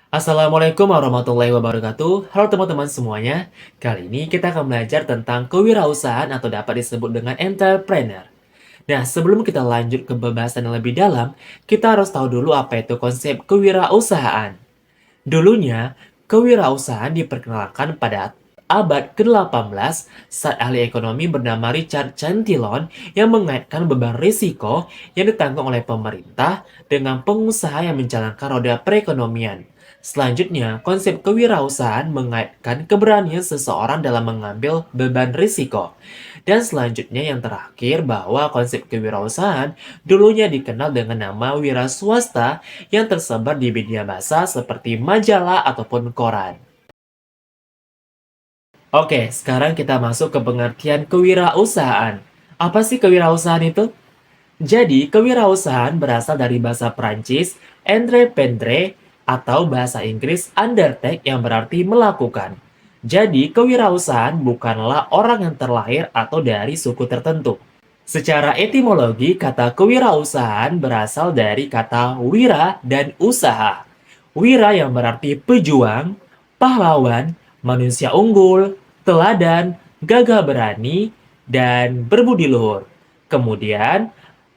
Assalamualaikum warahmatullahi wabarakatuh. Halo teman-teman semuanya. Kali ini kita akan belajar tentang kewirausahaan atau dapat disebut dengan entrepreneur. Nah, sebelum kita lanjut ke pembahasan yang lebih dalam, kita harus tahu dulu apa itu konsep kewirausahaan. Dulunya, kewirausahaan diperkenalkan pada abad ke-18 saat ahli ekonomi bernama Richard Cantillon yang mengaitkan beban risiko yang ditanggung oleh pemerintah dengan pengusaha yang menjalankan roda perekonomian. Selanjutnya, konsep kewirausahaan mengaitkan keberanian seseorang dalam mengambil beban risiko. Dan selanjutnya yang terakhir bahwa konsep kewirausahaan dulunya dikenal dengan nama wira swasta yang tersebar di media massa seperti majalah ataupun koran. Oke, sekarang kita masuk ke pengertian kewirausahaan. Apa sih kewirausahaan itu? Jadi, kewirausahaan berasal dari bahasa Prancis entreprendre atau bahasa Inggris undertake yang berarti melakukan. Jadi, kewirausahaan bukanlah orang yang terlahir atau dari suku tertentu. Secara etimologi, kata kewirausahaan berasal dari kata wira dan usaha. Wira yang berarti pejuang, pahlawan, manusia unggul, teladan, gagah berani, dan berbudi luhur. Kemudian,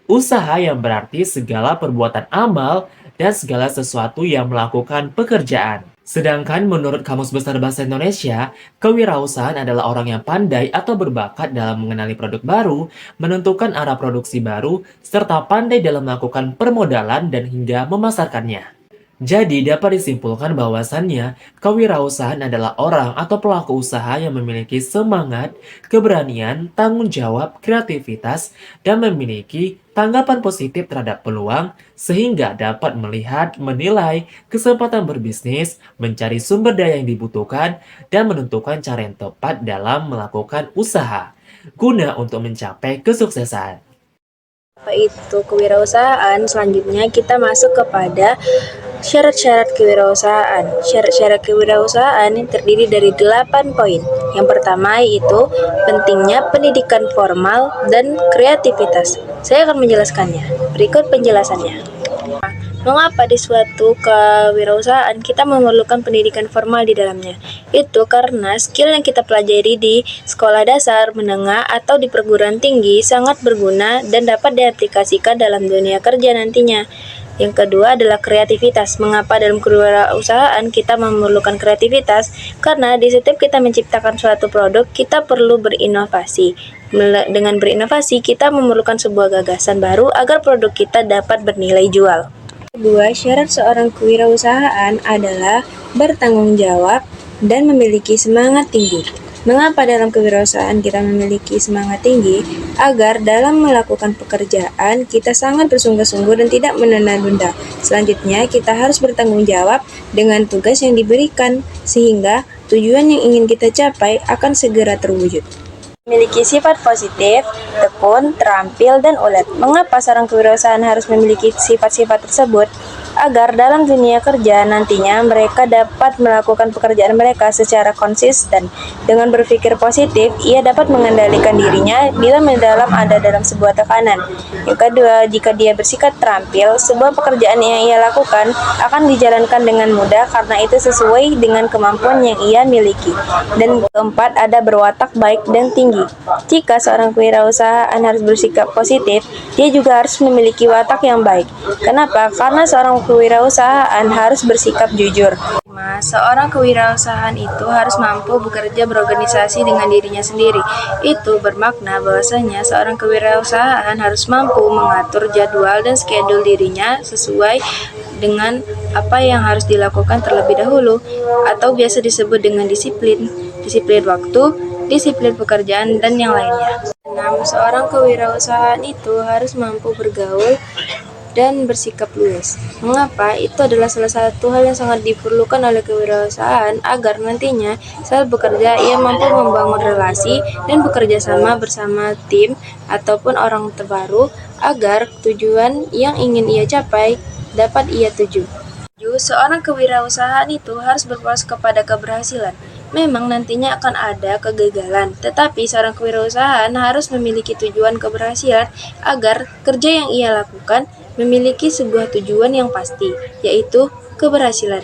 usaha yang berarti segala perbuatan amal dan segala sesuatu yang melakukan pekerjaan. Sedangkan menurut Kamus Besar Bahasa Indonesia, kewirausahaan adalah orang yang pandai atau berbakat dalam mengenali produk baru, menentukan arah produksi baru, serta pandai dalam melakukan permodalan dan hingga memasarkannya. Jadi dapat disimpulkan bahwasannya kewirausahaan adalah orang atau pelaku usaha yang memiliki semangat, keberanian, tanggung jawab, kreativitas, dan memiliki tanggapan positif terhadap peluang sehingga dapat melihat, menilai kesempatan berbisnis, mencari sumber daya yang dibutuhkan, dan menentukan cara yang tepat dalam melakukan usaha guna untuk mencapai kesuksesan. Apa itu kewirausahaan? Selanjutnya kita masuk kepada syarat-syarat kewirausahaan. Syarat-syarat kewirausahaan terdiri dari 8 poin. Yang pertama yaitu pentingnya pendidikan formal dan kreativitas. Saya akan menjelaskannya. Berikut penjelasannya. Mengapa di suatu kewirausahaan kita memerlukan pendidikan formal di dalamnya? Itu karena skill yang kita pelajari di sekolah dasar, menengah, atau di perguruan tinggi sangat berguna dan dapat diaplikasikan dalam dunia kerja nantinya. Yang kedua adalah kreativitas. Mengapa dalam kewirausahaan kita memerlukan kreativitas? Karena di setiap kita menciptakan suatu produk, kita perlu berinovasi. Dengan berinovasi, kita memerlukan sebuah gagasan baru agar produk kita dapat bernilai jual. Kedua, syarat seorang kewirausahaan adalah bertanggung jawab dan memiliki semangat tinggi. Mengapa dalam kewirausahaan kita memiliki semangat tinggi? Agar dalam melakukan pekerjaan kita sangat bersungguh-sungguh dan tidak menunda-nunda. Selanjutnya, kita harus bertanggung jawab dengan tugas yang diberikan, sehingga tujuan yang ingin kita capai akan segera terwujud. Memiliki sifat positif, tekun, terampil, dan ulet. Mengapa seorang kewirausahaan harus memiliki sifat-sifat tersebut? Agar dalam dunia kerja nantinya mereka dapat melakukan pekerjaan mereka secara konsisten. Dengan berpikir positif, ia dapat mengendalikan dirinya bila ada dalam sebuah tekanan. Yang kedua, jika dia bersikap terampil, sebuah pekerjaan yang ia lakukan akan dijalankan dengan mudah karena itu sesuai dengan kemampuan yang ia miliki. Dan keempat, ada berwatak baik dan tinggi. Jika seorang kewirausahaan harus bersikap positif, dia juga harus memiliki watak yang baik. Kenapa? Karena seorang kewirausahaan harus bersikap jujur. Seorang kewirausahaan itu harus mampu bekerja berorganisasi dengan dirinya sendiri. Itu bermakna bahwasanya seorang kewirausahaan harus mampu mengatur jadwal dan schedule dirinya sesuai dengan apa yang harus dilakukan terlebih dahulu, atau biasa disebut dengan disiplin waktu, disiplin pekerjaan, dan yang lainnya. 6. Seorang kewirausahaan itu harus mampu bergaul dan bersikap luas. Mengapa? Itu adalah salah satu hal yang sangat diperlukan oleh kewirausahaan agar nantinya saat bekerja ia mampu membangun relasi dan bekerja sama bersama tim ataupun orang terbaru agar tujuan yang ingin ia capai dapat ia tuju. Seorang kewirausahaan itu harus berfokus kepada keberhasilan. Memang nantinya akan ada kegagalan, tetapi seorang kewirausahaan harus memiliki tujuan keberhasilan agar kerja yang ia lakukan memiliki sebuah tujuan yang pasti, yaitu keberhasilan.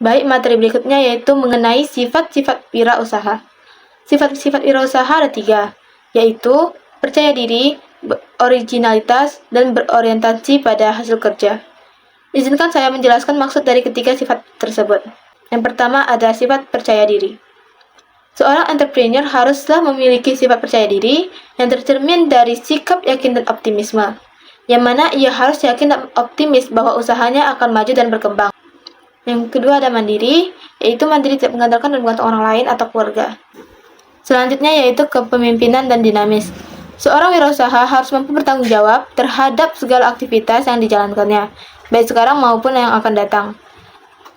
Baik, materi berikutnya yaitu mengenai sifat-sifat wirausaha. Sifat-sifat wirausaha ada 3, yaitu percaya diri, originalitas, dan berorientasi pada hasil kerja. Izinkan saya menjelaskan maksud dari ketiga sifat tersebut. Yang pertama ada sifat percaya diri. Seorang entrepreneur haruslah memiliki sifat percaya diri yang tercermin dari sikap yakin dan optimisme, yang mana ia harus yakin dan optimis bahwa usahanya akan maju dan berkembang. Yang kedua ada mandiri, yaitu mandiri tidak mengandalkan dan bergantung orang lain atau keluarga. Selanjutnya yaitu kepemimpinan dan dinamis. Seorang wirausaha harus mampu bertanggung jawab terhadap segala aktivitas yang dijalankannya, baik sekarang maupun yang akan datang.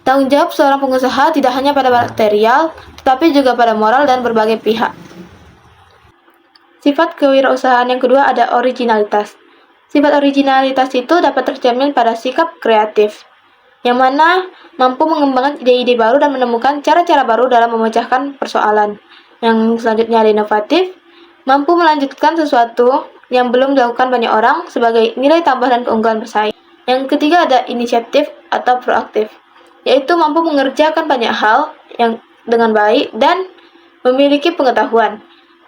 Tanggung jawab seorang pengusaha tidak hanya pada material, tetapi juga pada moral dan berbagai pihak. Sifat kewirausahaan yang kedua ada originalitas. Sifat originalitas itu dapat tercermin pada sikap kreatif, yang mana mampu mengembangkan ide-ide baru dan menemukan cara-cara baru dalam memecahkan persoalan. Yang selanjutnya ada inovatif, mampu melanjutkan sesuatu yang belum dilakukan banyak orang sebagai nilai tambah dan keunggulan bersaing. Yang ketiga ada inisiatif atau proaktif, yaitu mampu mengerjakan banyak hal yang dengan baik dan memiliki pengetahuan.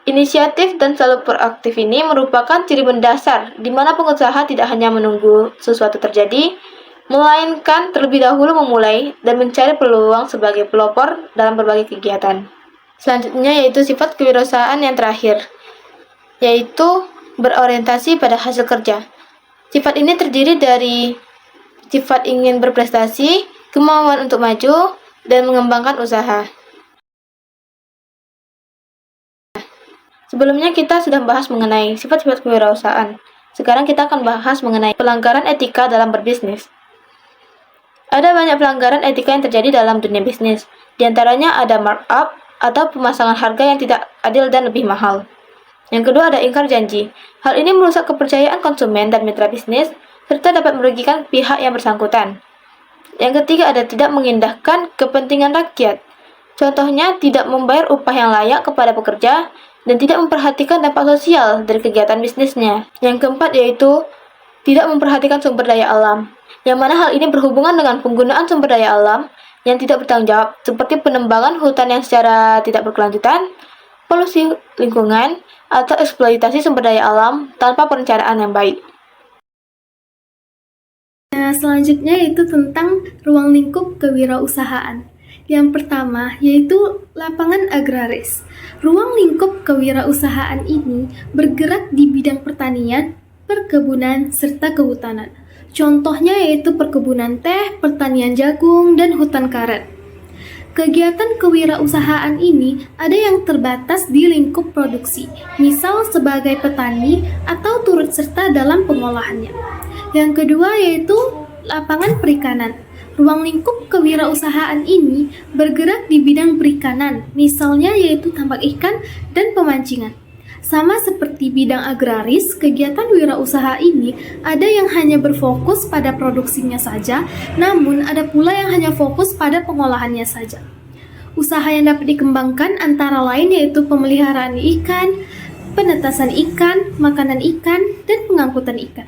Inisiatif dan selalu proaktif ini merupakan ciri mendasar di mana pengusaha tidak hanya menunggu sesuatu terjadi, melainkan terlebih dahulu memulai dan mencari peluang sebagai pelopor dalam berbagai kegiatan. Selanjutnya yaitu sifat kewirausahaan yang terakhir, yaitu berorientasi pada hasil kerja. Sifat ini terdiri dari sifat ingin berprestasi, kemauan untuk maju, dan mengembangkan usaha. Sebelumnya kita sudah bahas mengenai sifat-sifat kewirausahaan. Sekarang kita akan bahas mengenai pelanggaran etika dalam berbisnis. Ada banyak pelanggaran etika yang terjadi dalam dunia bisnis. Di antaranya ada markup atau pemasangan harga yang tidak adil dan lebih mahal. Yang kedua ada ingkar janji. Hal ini merusak kepercayaan konsumen dan mitra bisnis, serta dapat merugikan pihak yang bersangkutan. Yang ketiga ada tidak mengindahkan kepentingan rakyat. Contohnya tidak membayar upah yang layak kepada pekerja dan tidak memperhatikan dampak sosial dari kegiatan bisnisnya. Yang keempat yaitu tidak memperhatikan sumber daya alam, yang mana hal ini berhubungan dengan penggunaan sumber daya alam yang tidak bertanggung jawab, seperti penembangan hutan yang secara tidak berkelanjutan, polusi lingkungan, atau eksploitasi sumber daya alam tanpa perencanaan yang baik. Nah, selanjutnya yaitu tentang ruang lingkup kewirausahaan. Yang pertama yaitu lapangan agraris. Ruang lingkup kewirausahaan ini bergerak di bidang pertanian, perkebunan, serta kehutanan. Contohnya yaitu perkebunan teh, pertanian jagung, dan hutan karet. Kegiatan kewirausahaan ini ada yang terbatas di lingkup produksi, misal sebagai petani atau turut serta dalam pengolahannya. Yang kedua yaitu lapangan perikanan. Ruang lingkup kewirausahaan ini bergerak di bidang perikanan, misalnya yaitu tambak ikan dan pemancingan. Sama seperti bidang agraris, kegiatan wirausaha ini ada yang hanya berfokus pada produksinya saja, namun ada pula yang hanya fokus pada pengolahannya saja. Usaha yang dapat dikembangkan antara lain yaitu pemeliharaan ikan, penetasan ikan, makanan ikan, dan pengangkutan ikan.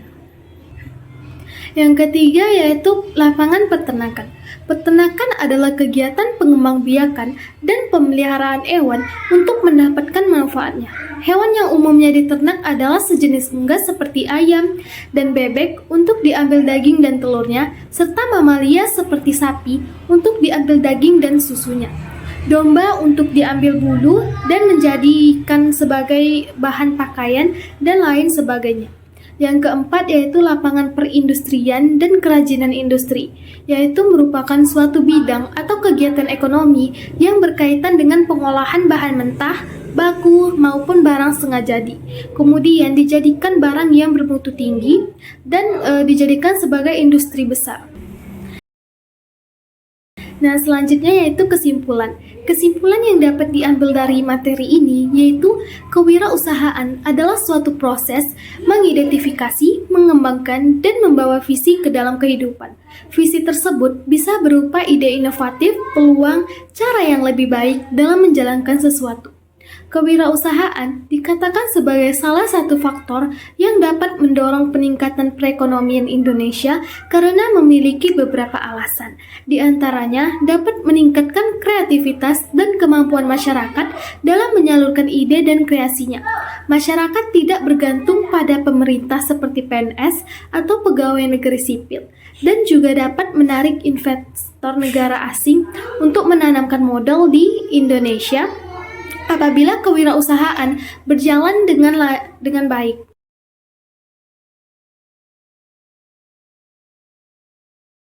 Yang ketiga yaitu lapangan peternakan. Peternakan adalah kegiatan pengembangbiakan dan pemeliharaan hewan untuk mendapatkan manfaatnya. Hewan yang umumnya diternak adalah sejenis unggas seperti ayam dan bebek untuk diambil daging dan telurnya, serta mamalia seperti sapi untuk diambil daging dan susunya. Domba untuk diambil bulu dan menjadikan sebagai bahan pakaian dan lain sebagainya. Yang keempat yaitu lapangan perindustrian dan kerajinan industri, yaitu merupakan suatu bidang atau kegiatan ekonomi yang berkaitan dengan pengolahan bahan mentah, baku, maupun barang setengah jadi. Kemudian dijadikan barang yang bermutu tinggi dan dijadikan sebagai industri besar. Nah, selanjutnya yaitu kesimpulan. Kesimpulan yang dapat diambil dari materi ini yaitu kewirausahaan adalah suatu proses mengidentifikasi, mengembangkan, dan membawa visi ke dalam kehidupan. Visi tersebut bisa berupa ide inovatif, peluang, cara yang lebih baik dalam menjalankan sesuatu. Kewirausahaan dikatakan sebagai salah satu faktor yang dapat mendorong peningkatan perekonomian Indonesia karena memiliki beberapa alasan. Di antaranya dapat meningkatkan kreativitas dan kemampuan masyarakat dalam menyalurkan ide dan kreasinya. Masyarakat tidak bergantung pada pemerintah seperti PNS atau pegawai negeri sipil, dan juga dapat menarik investor negara asing untuk menanamkan modal di Indonesia apabila kewirausahaan berjalan dengan baik.